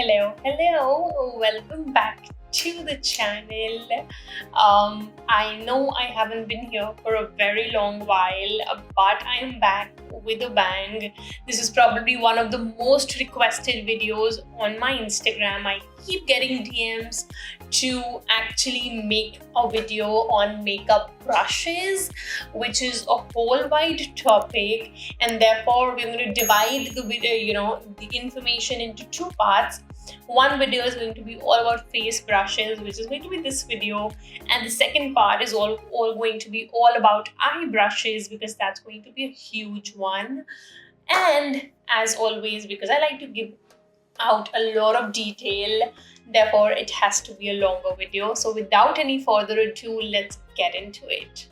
Hello, welcome back to the channel. I know I haven't been here for a very long while, but I am back with a bang. This is probably one of the most requested videos on my Instagram. I keep getting DMs to actually make a video on makeup brushes, which is a whole wide topic, and therefore we're going to divide the video, the information into two parts. One video is going to be all about face brushes, which is going to be this video, and the second part is all going to be all about eye brushes, because that's going to be a huge one. And as always, because I like to give out a lot of detail, therefore it has to be a longer video. So without any further ado, let's get into it.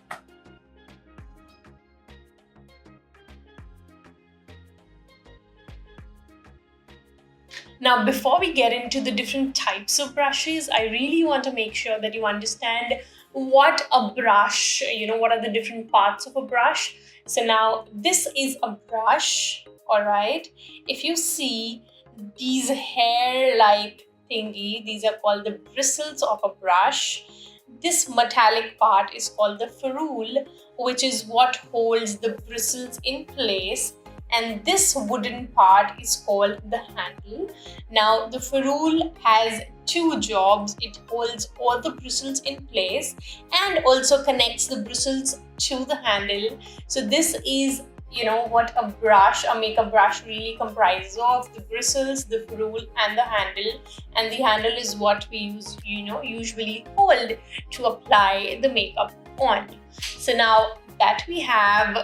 Now, before we get into the different types of brushes, I really want to make sure that you understand what a brush, what are the different parts of a brush. So now this is a brush, all right? If you see these hair-like thingy, these are called the bristles of a brush. This metallic part is called the ferrule, which is what holds the bristles in place. And this wooden part is called the handle. Now, the ferrule has two jobs. It holds all the bristles in place and also connects the bristles to the handle. So this is what a makeup brush really comprises of: the bristles, the ferrule, and the handle. And the handle is what we use, usually hold to apply the makeup on. So now that we have,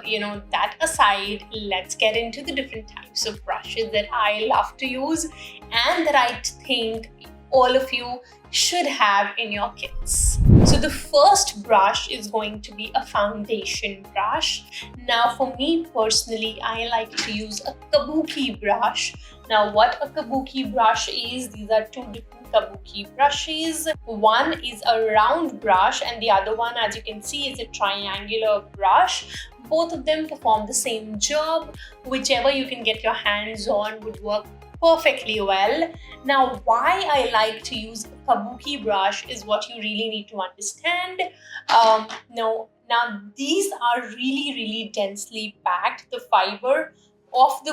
that aside, let's get into the different types of brushes that I love to use and that I think all of you should have in your kits. So the first brush is going to be a foundation brush. Now, for me personally, I like to use a kabuki brush. Now, what a kabuki brush is, these are two different kabuki brushes. One is a round brush and the other one, as you can see, is a triangular brush. Both of them perform the same job. Whichever you can get your hands on would work perfectly well. Now, why I like to use a kabuki brush is what you really need to understand. Now these are really densely packed. The fiber of the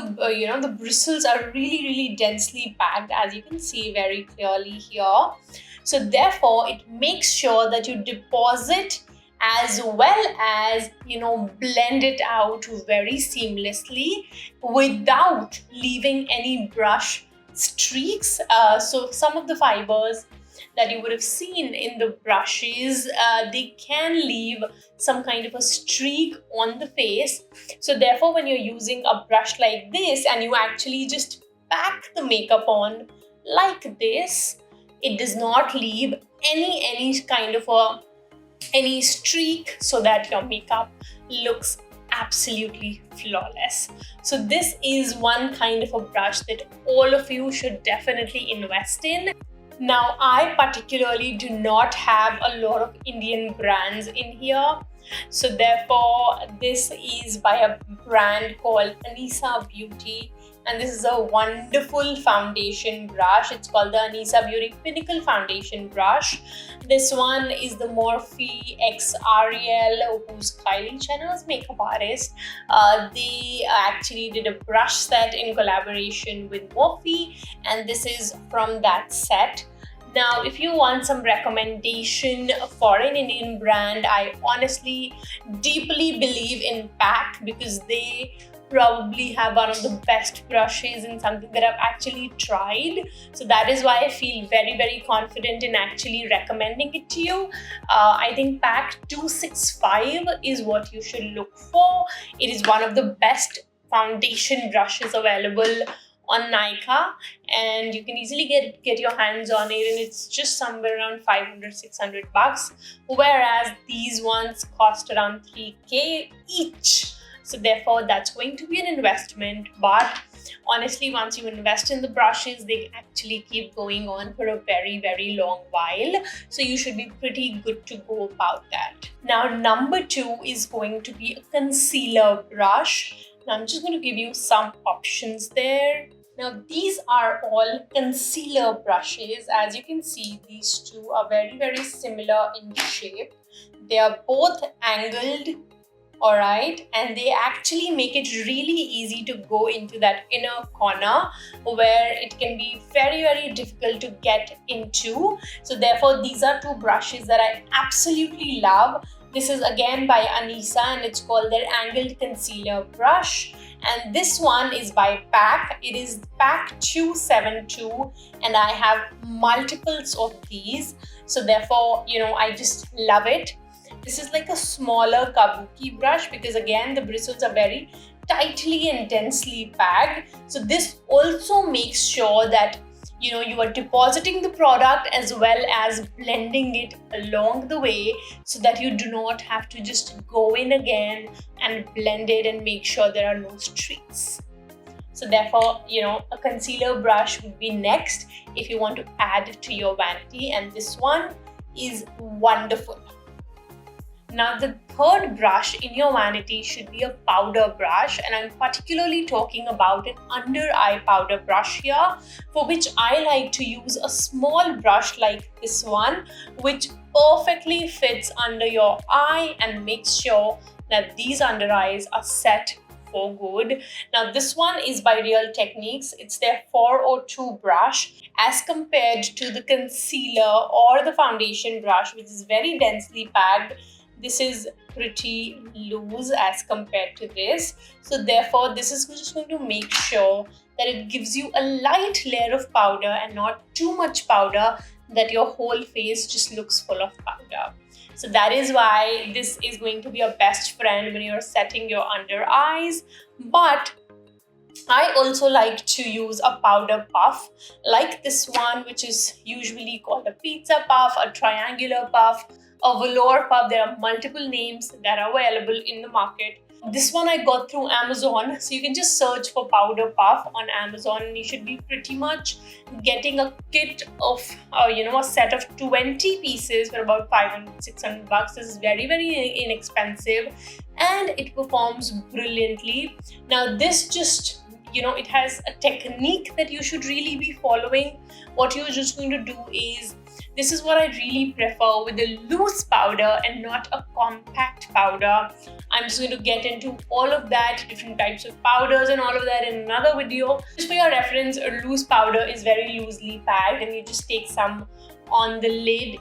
the bristles are really densely packed, as you can see very clearly here. So therefore it makes sure that you deposit as well as blend it out very seamlessly without leaving any brush streaks. So some of the fibers that you would have seen in the brushes, they can leave some kind of a streak on the face. So therefore, when you're using a brush like this and you actually just pack the makeup on like this, it does not leave any kind of any streak, so that your makeup looks absolutely flawless. So this is one kind of a brush that all of you should definitely invest in. Now, I particularly do not have a lot of Indian brands in here. So therefore, this is by a brand called Anisa Beauty. And this is a wonderful foundation brush. It's called the Anisa Beauty Pinnacle Foundation Brush. This one is the Morphe X Ariel, who's Kylie Jenner's makeup artist. They actually did a brush set in collaboration with Morphe, and this is from that set. Now, if you want some recommendation for an Indian brand, I honestly deeply believe in PAC, because they probably have one of the best brushes and something that I've actually tried. So that is why I feel very confident in actually recommending it to you. I think PAC 265 is what you should look for. It is one of the best foundation brushes available on Nykaa, and you can easily get your hands on it, and it's just somewhere around 500-600 bucks, whereas these ones cost around 3K each. So therefore, that's going to be an investment. But honestly, once you invest in the brushes, they actually keep going on for a very long while. So you should be pretty good to go about that. Now, number two is going to be a concealer brush. Now, I'm just going to give you some options there. Now these are all concealer brushes. As you can see, these two are very similar in shape. They are both angled, alright, and they actually make it really easy to go into that inner corner where it can be very difficult to get into. So therefore these are two brushes that I absolutely love. This is again by Anisa and it's called their angled concealer brush, and this one is by PAC. It is PAC 272 and I have multiples of these, so therefore I just love it. This is like a smaller kabuki brush because again the bristles are very tightly and densely packed. So this also makes sure that you are depositing the product as well as blending it along the way, so that you do not have to just go in again and blend it and make sure there are no streaks. So therefore, a concealer brush would be next if you want to add to your vanity, and this one is wonderful. Now the third brush in your vanity should be a powder brush, and I'm particularly talking about an under eye powder brush here, for which I like to use a small brush like this one, which perfectly fits under your eye and makes sure that these under eyes are set for good. Now this one is by Real Techniques. It's their 402 brush as compared to the concealer or the foundation brush, which is very densely packed. This is pretty loose as compared to this. So therefore, this is just going to make sure that it gives you a light layer of powder and not too much powder that your whole face just looks full of powder. So that is why this is going to be a best friend when you're setting your under eyes. But I also like to use a powder puff like this one, which is usually called a pizza puff, a triangular puff, a velour puff. There are multiple names that are available in the market. This one I got through Amazon, so you can just search for powder puff on Amazon and you should be pretty much getting a kit of a set of 20 pieces for about 500-600 bucks. This is very inexpensive and it performs brilliantly. Now this just it has a technique that you should really be following. What you're just going to do is, this is what I really prefer with a loose powder and not a compact powder. I'm just going to get into all of that, different types of powders and all of that in another video. Just for your reference, a loose powder is very loosely packed and you just take some on the lid,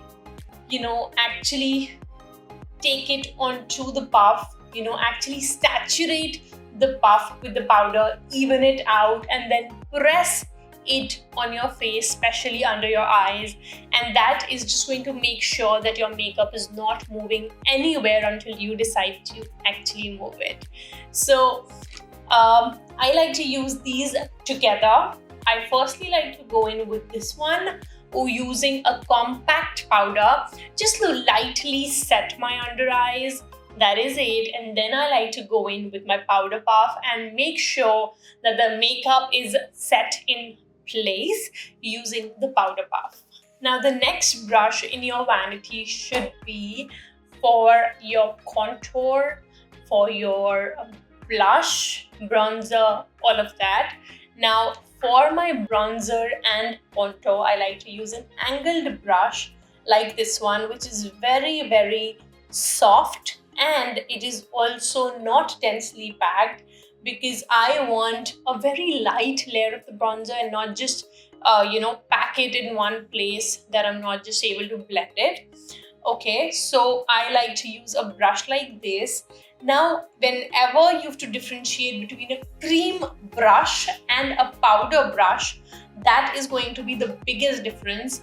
actually take it onto the puff, actually saturate the puff with the powder, even it out, and then press it on your face, especially under your eyes, and that is just going to make sure that your makeup is not moving anywhere until you decide to actually move it. So I like to use these together. I firstly like to go in with this one, or using a compact powder just to lightly set my under eyes. That is it. And then I like to go in with my powder puff and make sure that the makeup is set in place using the powder puff. Now the next brush in your vanity should be for your contour, for your blush, bronzer, all of that. Now for my bronzer and contour, I like to use an angled brush like this one, which is very soft, and it is also not densely packed because I want a very light layer of the bronzer and not just pack it in one place that I'm not just able to blend it. Okay, so I like to use a brush like this. Now whenever you have to differentiate between a cream brush and a powder brush, that is going to be the biggest difference.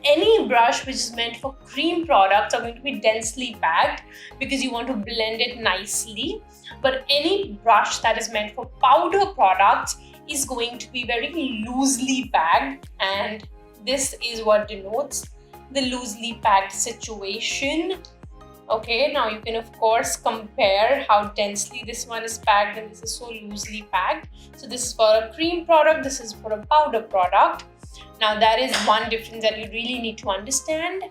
Any brush which is meant for cream products are going to be densely packed because you want to blend it nicely, but any brush that is meant for powder products is going to be very loosely packed, and this is what denotes the loosely packed situation. Okay, now you can of course compare how densely this one is packed and this is so loosely packed. So this is for a cream product, this is for a powder product. Now that is one difference that you really need to understand.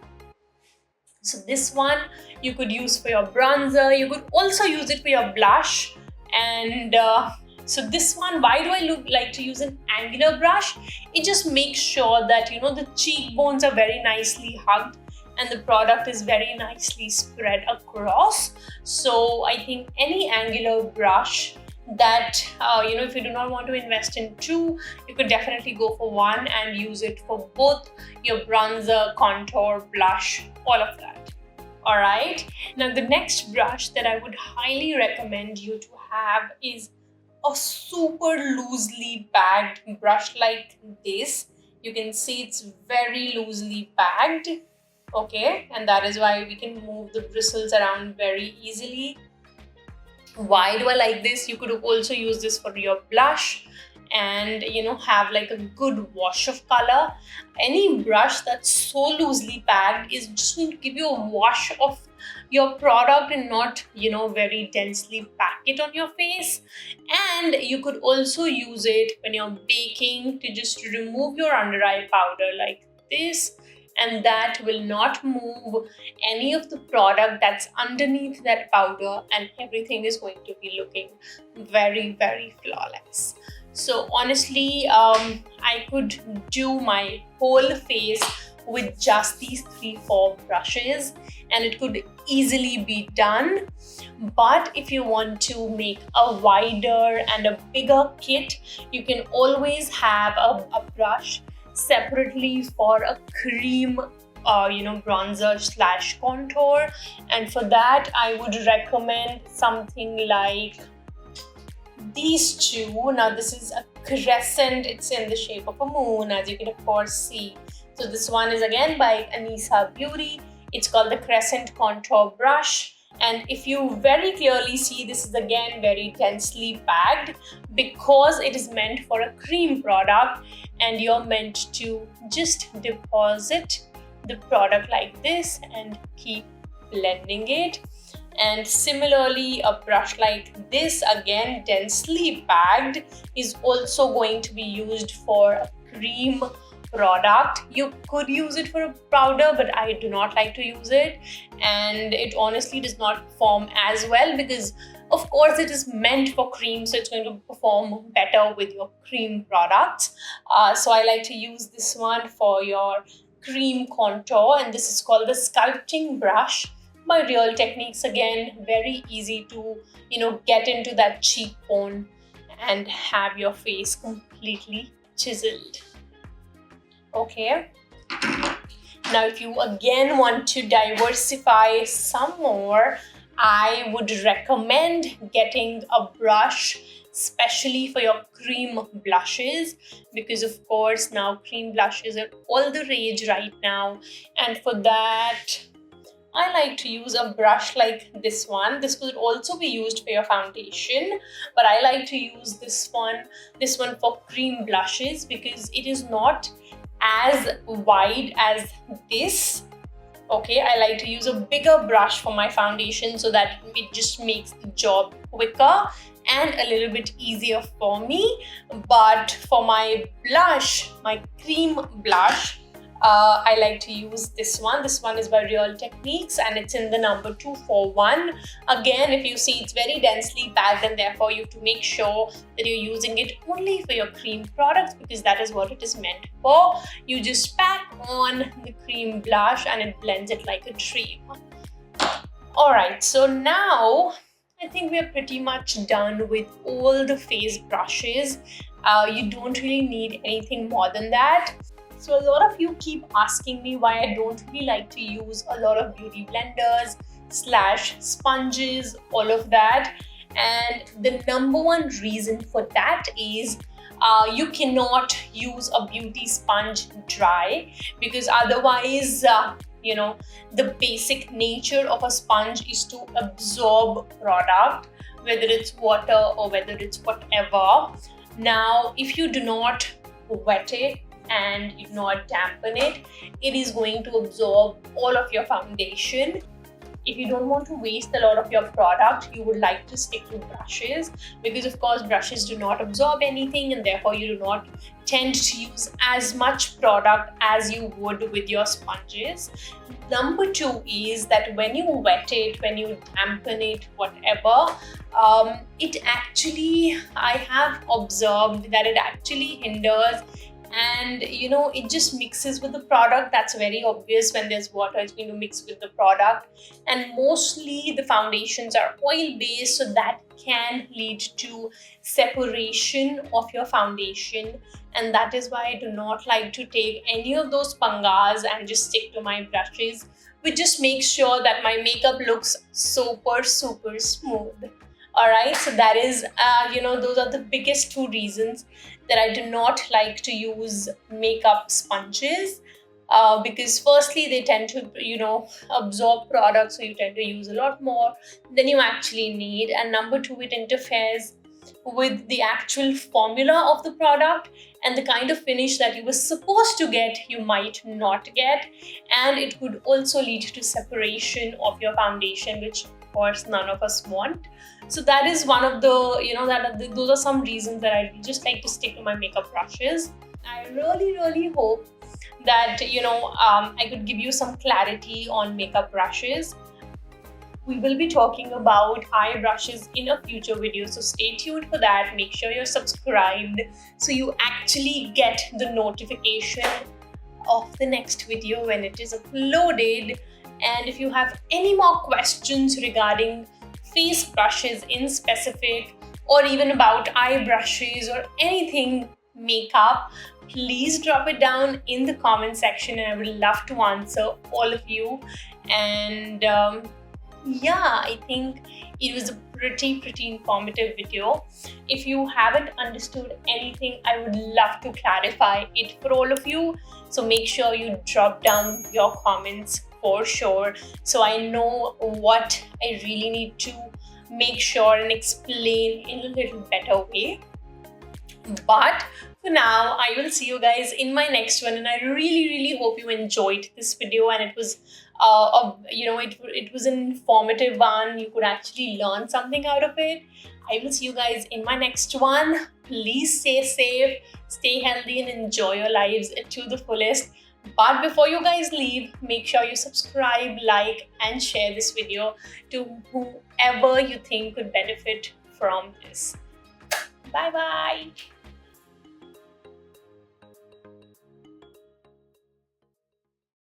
So this one you could use for your bronzer, you could also use it for your blush, and So this one, why do I like to use an angular brush? It just makes sure that, you know, the cheekbones are very nicely hugged and the product is very nicely spread across. So I think any angular brush that, you know, if you do not want to invest in two, you could definitely go for one and use it for both your bronzer, contour, blush, all of that. Alright, now the next brush that I would highly recommend you to have is a super loosely bagged brush like this. You can see it's very loosely bagged, okay, and that is why we can move the bristles around very easily. Why do I like this? You could also use this for your blush and, you know, have like a good wash of color. Any brush that's so loosely packed is just going to give you a wash of your product and not, you know, very densely pack it on your face. And you could also use it when you're baking to just remove your under eye powder like this, and that will not move any of the product that's underneath that powder, and everything is going to be looking very, very flawless. So honestly, I could do my whole face with just these 3-4 brushes and it could easily be done. But if you want to make a wider and a bigger kit, you can always have a brush separately for a cream you know, bronzer slash contour, and for that I would recommend something like these two. Now this is a crescent, it's in the shape of a moon, as you can of course see. So this one is again by Anisa Beauty. It's called the Crescent Contour Brush. And if you very clearly see, this is again very densely packed because it is meant for a cream product and you're meant to just deposit the product like this and keep blending it. And similarly, a brush like this, again densely packed, is also going to be used for a cream product. You could use it for a powder, but I do not like to use it, and it honestly does not perform as well because of course it is meant for cream, so it's going to perform better with your cream products. So I like to use this one for your cream contour, and this is called the Sculpting Brush by Real Techniques. Again, very easy to, you know, get into that cheekbone and have your face completely chiseled. Okay, now if you again want to diversify some more, I would recommend getting a brush especially for your cream blushes, because of course now cream blushes are all the rage right now, and for that I like to use a brush like this one. This could also be used for your foundation, but I like to use this one for cream blushes because it is not as wide as this. Okay, I like to use a bigger brush for my foundation so that it just makes the job quicker and a little bit easier for me. But for my blush, my cream blush, I like to use this one. This one is by Real Techniques and it's in the number 241. Again, if you see, it's very densely packed and therefore you have to make sure that you're using it only for your cream products because that is what it is meant for. You just pack on the cream blush and it blends it like a dream. Alright, so now I think we're pretty much done with all the face brushes. You don't really need anything more than that. So a lot of you keep asking me why I don't really like to use a lot of beauty blenders / sponges, all of that. And the number one reason for that is you cannot use a beauty sponge dry because otherwise, you know, the basic nature of a sponge is to absorb product, whether it's water or whether it's whatever. Now, if you do not wet it and you do not dampen it, it is going to absorb all of your foundation. if you don't want to waste a lot of your product, you would like to stick to brushes, because of course brushes do not absorb anything and therefore you do not tend to use as much product as you would with your sponges. Number two is that when you wet it, when you dampen it, whatever, it actually, I have observed that it actually hinders, and it just mixes with the product. That's very obvious. When there's water, it's going to mix with the product, and mostly the foundations are oil based, so that can lead to separation of your foundation, and that is why I do not like to take any of those pangas and just stick to my brushes, which just makes sure that my makeup looks super smooth. All right, so that is those are the biggest two reasons that I do not like to use makeup sponges, because firstly they tend to absorb products, so you tend to use a lot more than you actually need, and number two, it interferes with the actual formula of the product, and the kind of finish that you were supposed to get you might not get, and it could also lead to separation of your foundation, which of course none of us want. So that is one of the those are some reasons that I just like to stick to my makeup brushes. I really hope that I could give you some clarity on makeup brushes. We will be talking about eye brushes in a future video, so stay tuned for that. Make sure you're subscribed so you actually get the notification of the next video when it is uploaded. And if you have any more questions regarding face brushes in specific, or even about eye brushes or anything makeup, please drop it down in the comment section, and I would love to answer all of you. And yeah, I think it was a pretty informative video. If you haven't understood anything, I would love to clarify it for all of you, so make sure you drop down your comments for sure, so I know what I really need to make sure and explain in a little better way. But for now, I will see you guys in my next one, and I really hope you enjoyed this video, and it was it was an informative one. You could actually learn something out of it. I will see you guys in my next one. Please stay safe, stay healthy, and enjoy your lives to the fullest. But before you guys leave, make sure you subscribe, like, and share this video to whoever you think could benefit from this. Bye bye.